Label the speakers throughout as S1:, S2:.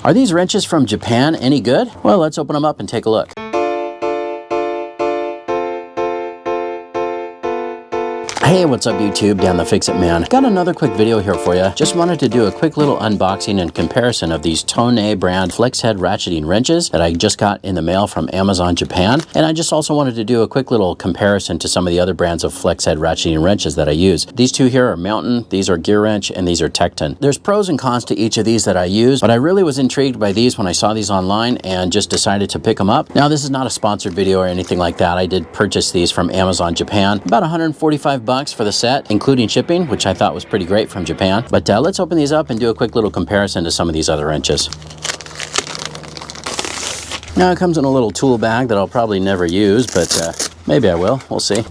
S1: Are these wrenches from Japan any good? Well, let's open them up and take a look. Hey, what's up YouTube? Dan the Fix-It Man. Got another quick video here for you. Just wanted to do a quick little unboxing and comparison of these Tone brand flex head ratcheting wrenches that I just got in the mail from Amazon Japan. And I just also wanted to do a quick little comparison to some of the other brands of flex head ratcheting wrenches that I use. These two here are Mountain, these are Gear Wrench, and these are Tecton. There's pros and cons to each of these that I use, but I really was intrigued by these when I saw these online and just decided to pick them up. Now, this is not a sponsored video or anything like that. I did purchase these from Amazon Japan. About 145 bucks for the set, including shipping, which I thought was pretty great from Japan. But let's open these up and do a quick little comparison to some of these other wrenches. Now, it comes in a little tool bag that I'll probably never use, but maybe I will. We'll see.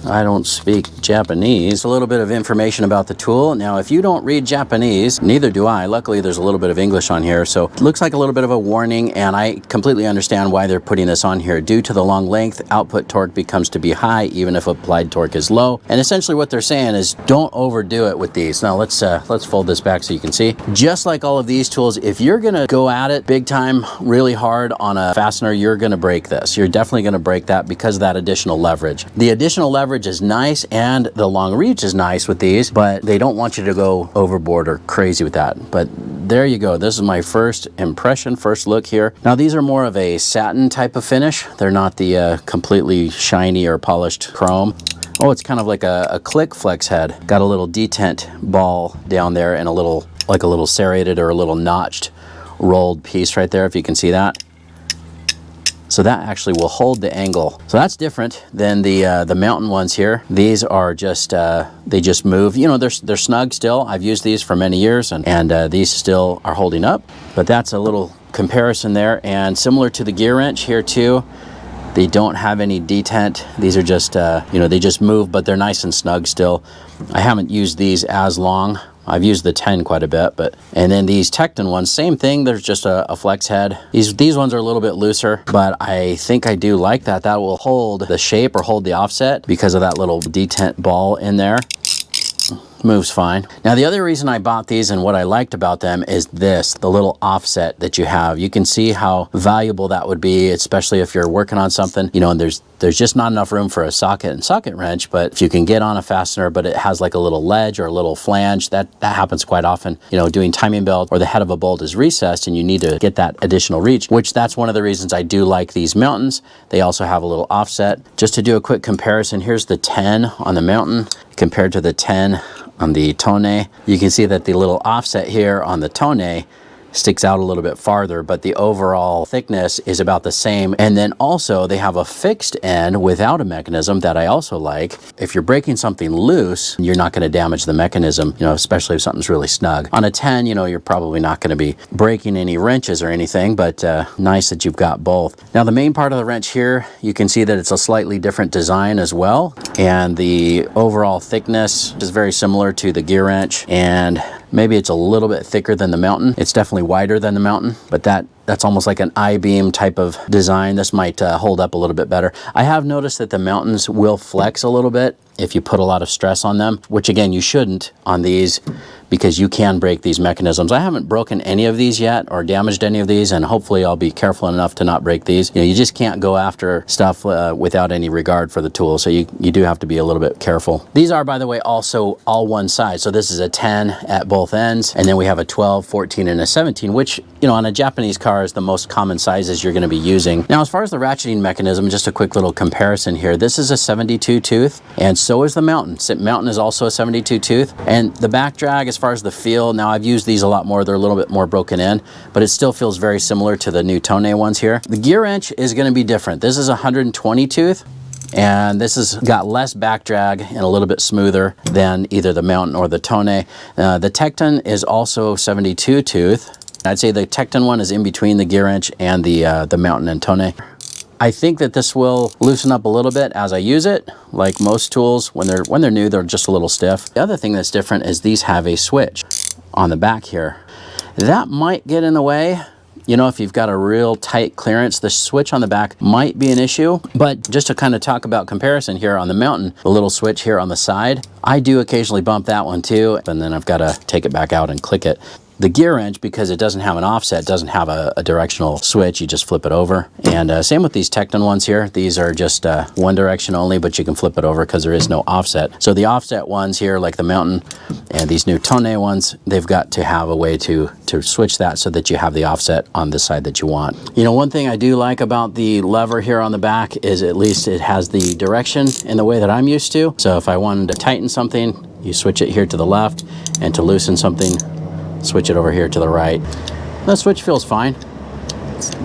S1: I don't speak Japanese. A little bit of information about the tool. Now, if you don't read Japanese, neither do I. Luckily, there's a little bit of English on here, so it looks like a little bit of a warning, and I completely understand why they're putting this on here. Due to the long length, output torque becomes to be high, even if applied torque is low. And essentially what they're saying is don't overdo it with these. Now, let's fold this back so you can see. Just like all of these tools, if you're gonna go at it big time, really hard on a fastener, you're gonna break this. You're definitely gonna break that because of that additional leverage. The additional leverage is nice and the long reach is nice with these, but they don't want you to go overboard or crazy with that. But there you go. This is my first impression, first look here. Now, these are more of a satin type of finish. They're not the completely shiny or polished chrome. Oh, it's kind of like a click flex head. Got a little detent ball down there and a little, like a little serrated or a little notched rolled piece right there, if you can see that. So that actually will hold the angle. So that's different than the Mountain ones here. These are just, they just move. You know, they're snug still. I've used these for many years and these still are holding up. But that's a little comparison there. And similar to the Gear Wrench here too, they don't have any detent. These are just, you know, they just move, but they're nice and snug still. I haven't used these as long. I've used the 10 quite a bit, and then these Tecton ones, same thing. There's just a flex head. These ones are a little bit looser, but I think I do like that. That will hold the shape or hold the offset because of that little detent ball in there. Moves fine. Now, the other reason I bought these and what I liked about them is this, the little offset that you have. You can see how valuable that would be, especially if you're working on something, you know, and there's just not enough room for a socket and socket wrench, but if you can get on a fastener, but it has like a little ledge or a little flange, that happens quite often. You know, doing timing belt or the head of a bolt is recessed and you need to get that additional reach, which that's one of the reasons I do like these Mountains. They also have a little offset. Just to do a quick comparison, here's the 10 on the Mountain compared to the 10 on the Tone. You can see that the little offset here on the Tone sticks out a little bit farther, but the overall thickness is about the same. And then also they have a fixed end without a mechanism that I also like. If you're breaking something loose, you're not going to damage the mechanism, you know, especially if something's really snug. On a 10, you know, you're probably not going to be breaking any wrenches or anything, but nice that you've got both. Now, the main part of the wrench here, you can see that it's a slightly different design as well. And the overall thickness is very similar to the Gear Wrench, and maybe it's a little bit thicker than the Mountain. It's definitely wider than the Mountain, but that's almost like an I-beam type of design. This might hold up a little bit better. I have noticed that the Mountains will flex a little bit if you put a lot of stress on them, which again, you shouldn't on these because you can break these mechanisms. I haven't broken any of these yet or damaged any of these, and hopefully I'll be careful enough to not break these. You know, you just can't go after stuff without any regard for the tool, so you do have to be a little bit careful. These are, by the way, also all one size. So this is a 10 at both ends, and then we have a 12, 14, and a 17, which, you know, on a Japanese car is the most common sizes you're going to be using. Now, as far as the ratcheting mechanism, just a quick little comparison here. This is a 72 tooth, and so is the Mountain. Mountain is also a 72 tooth, and the back drag, as far as the feel, now I've used these a lot more. They're a little bit more broken in, but it still feels very similar to the new Tone ones here. The Gear Wrench is going to be different. This is a 120 tooth, and this has got less back drag and a little bit smoother than either the Mountain or the Tone. The Tecton is also 72 tooth. I'd say the Tecton one is in between the Gear Wrench and the Mountain and Tone. I think that this will loosen up a little bit as I use it. Like most tools, when they're new, they're just a little stiff. The other thing that's different is these have a switch on the back here. That might get in the way. You know, if you've got a real tight clearance, the switch on the back might be an issue. But just to kind of talk about comparison here on the Mountain, the little switch here on the side, I do occasionally bump that one too, and then I've got to take it back out and click it. The gear wrench, because it doesn't have an offset, doesn't have a directional switch, you just flip it over. And same with these Tecton ones here. These are just one direction only, but you can flip it over because there is no offset. So the offset ones here, like the Mountain and these new Tone ones, they've got to have a way to switch that so that you have the offset on the side that you want. You know, one thing I do like about the lever here on the back is at least it has the direction in the way that I'm used to. So if I wanted to tighten something, you switch it here to the left, and to loosen something, switch it over here to the right. The switch feels fine.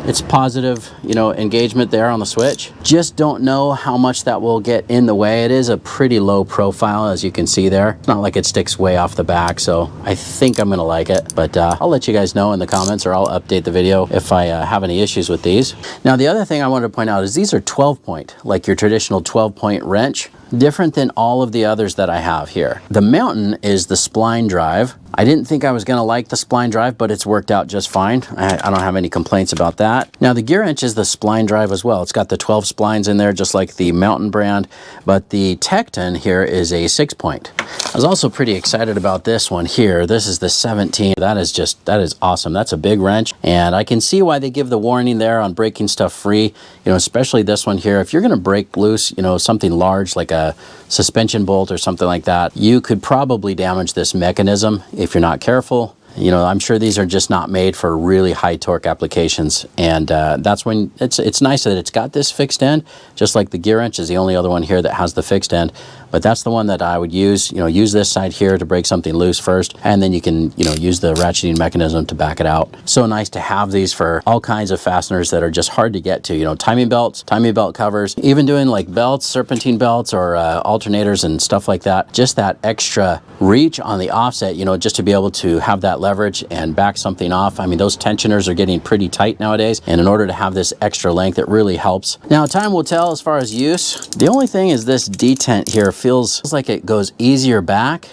S1: It's positive, you know, engagement there on the switch. Just don't know how much that will get in the way. It is a pretty low profile, as you can see there. It's not like it sticks way off the back, so I think I'm gonna like it. But I'll let you guys know in the comments, or I'll update the video if I have any issues with these. Now, the other thing I wanted to point out is these are 12-point, like your traditional 12-point wrench. Different than all of the others that I have here. The Mountain is the spline drive. I didn't think I was gonna like the spline drive, but it's worked out just fine. I don't have any complaints about that. Now, the gear wrench is the spline drive as well. It's got the 12 splines in there, just like the Mountain brand, but the Tecton here is a 6-point. I was also pretty excited about this one here. This is the 17. That is awesome. That's a big wrench, and I can see why they give the warning there on breaking stuff free, you know, especially this one here. If you're gonna break loose, you know, something large like a suspension bolt or something like that, you could probably damage this mechanism if you're not careful. You know, I'm sure these are just not made for really high torque applications, and that's when it's nice that it's got this fixed end, just like the gear wrench is the only other one here that has the fixed end. But that's the one that I would use. You know, use this side here to break something loose first, and then you can, you know, use the ratcheting mechanism to back it out. So nice to have these for all kinds of fasteners that are just hard to get to. You know, timing belts, timing belt covers, even doing like belts, serpentine belts, or alternators and stuff like that. Just that extra reach on the offset, you know, just to be able to have that leverage and back something off. I mean, those tensioners are getting pretty tight nowadays, and in order to have this extra length, it really helps. Now, time will tell as far as use. The only thing is this detent here feels like it goes easier back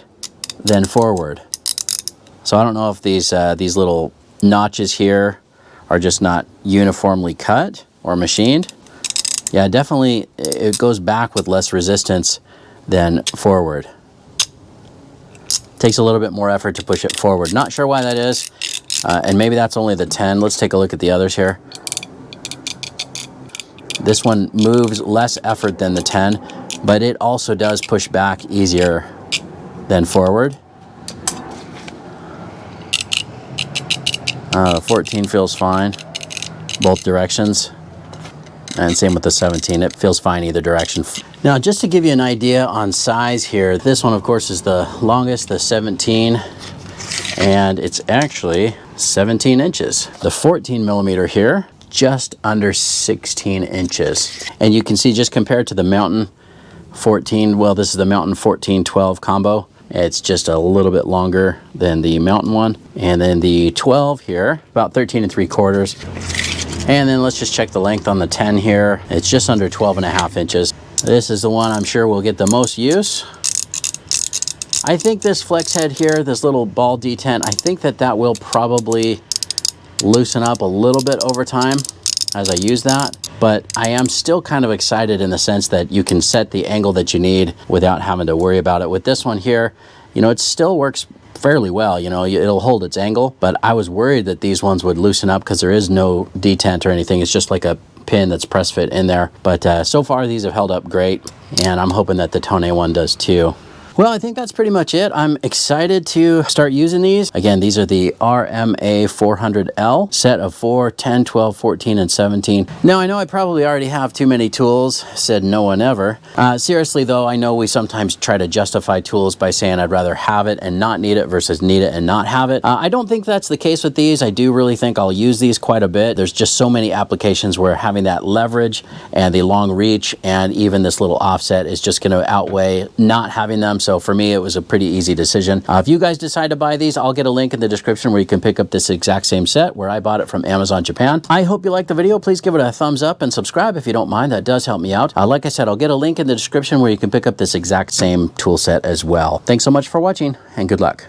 S1: than forward. So I don't know if these little notches here are just not uniformly cut or machined. Yeah, definitely it goes back with less resistance than forward. Takes a little bit more effort to push it forward. Not sure why that is, and maybe that's only the 10. Let's take a look at the others here. This one moves less effort than the 10, but it also does push back easier than forward. 14 feels fine, both directions. And same with the 17, it feels fine either direction. Now, just to give you an idea on size here, this one, of course, is the longest, the 17, and it's actually 17 inches. The 14 millimeter here, just under 16 inches. And you can see, just compared to the Mountain 14, well, this is the Mountain 14-12 combo. It's just a little bit longer than the Mountain one. And then the 12 here, about 13 3/4. And then let's just check the length on the 10 here. It's just under 12.5 inches. This is the one I'm sure will get the most use. I think this flex head here, this little ball detent, I think that will probably loosen up a little bit over time as I use that. But I am still kind of excited in the sense that you can set the angle that you need without having to worry about it. With this one here, you know, it still works fairly well. You know, it'll hold its angle, but I was worried that these ones would loosen up because there is no detent or anything. It's just like a pin that's press fit in there. But so far these have held up great, and I'm hoping that the Tone one does too. Well, I think that's pretty much it. I'm excited to start using these. Again, these are the RMA400L, set of 4, 10, 12, 14, and 17. Now, I know I probably already have too many tools, said no one ever. Seriously though, I know we sometimes try to justify tools by saying I'd rather have it and not need it versus need it and not have it. I don't think that's the case with these. I do really think I'll use these quite a bit. There's just so many applications where having that leverage and the long reach and even this little offset is just gonna outweigh not having them. So for me, it was a pretty easy decision. If you guys decide to buy these, I'll get a link in the description where you can pick up this exact same set where I bought it from Amazon Japan. I hope you liked the video. Please give it a thumbs up and subscribe if you don't mind. That does help me out. Like I said, I'll get a link in the description where you can pick up this exact same tool set as well. Thanks so much for watching, and good luck.